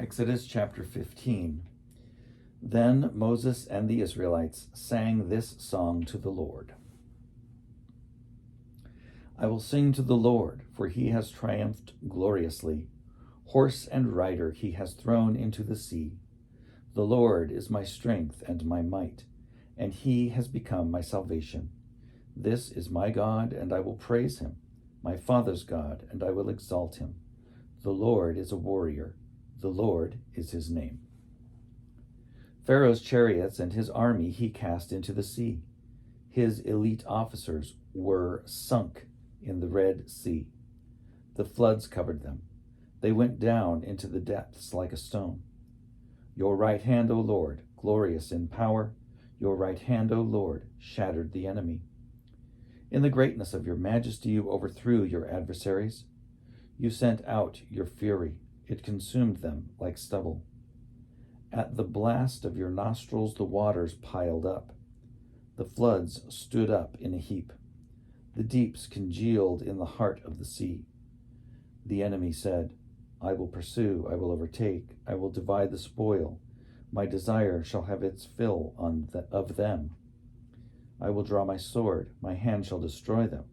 Exodus chapter 15. Then Moses and the Israelites sang this song to the Lord. I will sing to the Lord, for he has triumphed gloriously. Horse and rider he has thrown into the sea. The Lord is my strength and my might, and he has become my salvation. This is my God, and I will praise him, my father's God, and I will exalt him. The Lord is a warrior. The Lord is his name. Pharaoh's chariots and his army he cast into the sea. His elite officers were sunk in the Red Sea. The floods covered them. They went down into the depths like a stone. Your right hand, O Lord, glorious in power, your right hand, O Lord, shattered the enemy. In the greatness of your majesty you overthrew your adversaries. You sent out your fury. It consumed them like stubble. At the blast of your nostrils the waters piled up. The floods stood up in a heap. The deeps congealed in the heart of the sea. The enemy said, I will pursue, I will overtake, I will divide the spoil. My desire shall have its fill of them. I will draw my sword, my hand shall destroy them.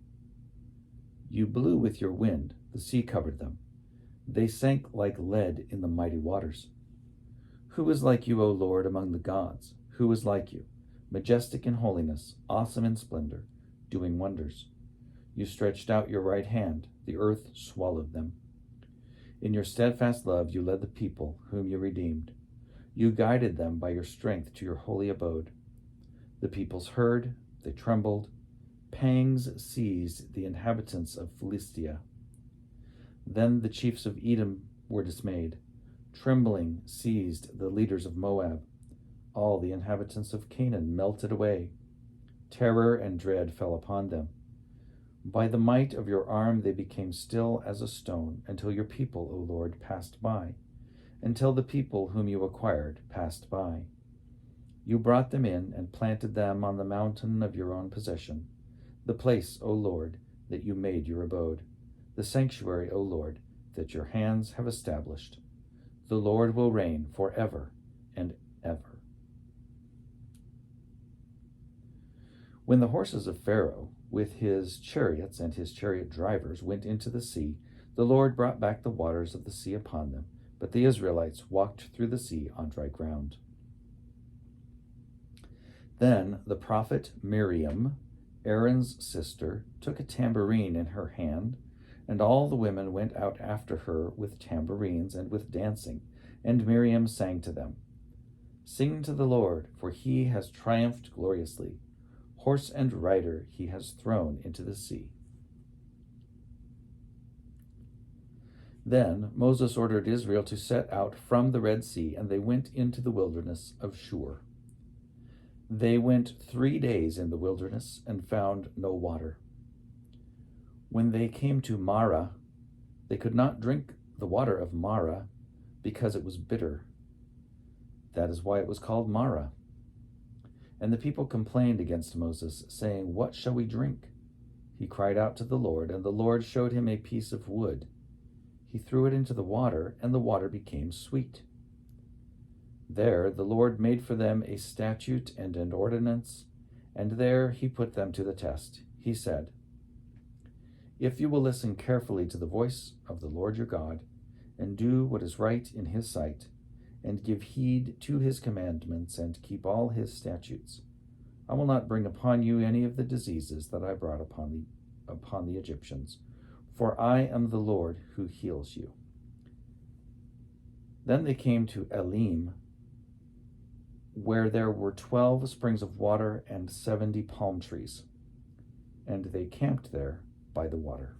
You blew with your wind, the sea covered them. They sank like lead in the mighty waters. Who is like you, O Lord, among the gods? Who is like you, majestic in holiness, awesome in splendor, doing wonders? You stretched out your right hand, the earth swallowed them. In your steadfast love you led the people whom you redeemed. You guided them by your strength to your holy abode. The peoples heard, they trembled. Pangs seized the inhabitants of Philistia. Then the chiefs of Edom were dismayed. Trembling seized the leaders of Moab. All the inhabitants of Canaan melted away. Terror and dread fell upon them. By the might of your arm they became still as a stone, until your people, O Lord, passed by, until the people whom you acquired passed by. You brought them in and planted them on the mountain of your own possession, the place, O Lord, that you made your abode, the sanctuary, O Lord, that your hands have established. The Lord will reign forever and ever. When the horses of Pharaoh, with his chariots and his chariot drivers, went into the sea, the Lord brought back the waters of the sea upon them, but the Israelites walked through the sea on dry ground. Then the prophet Miriam, Aaron's sister, took a tambourine in her hand, and all the women went out after her with tambourines and with dancing, and Miriam sang to them, Sing to the Lord, for he has triumphed gloriously. Horse and rider he has thrown into the sea. Then Moses ordered Israel to set out from the Red Sea, and they went into the wilderness of Shur. They went 3 days in the wilderness and found no water. When they came to Marah, they could not drink the water of Marah because it was bitter. That is why it was called Marah. And the people complained against Moses, saying, What shall we drink? He cried out to the Lord, and the Lord showed him a piece of wood. He threw it into the water, and the water became sweet. There the Lord made for them a statute and an ordinance, and there he put them to the test. He said, If you will listen carefully to the voice of the Lord your God, and do what is right in his sight, and give heed to his commandments, and keep all his statutes, I will not bring upon you any of the diseases that I brought upon the Egyptians, for I am the Lord who heals you. Then they came to Elim, where there were 12 springs of water and 70 palm trees, and they camped there by the water.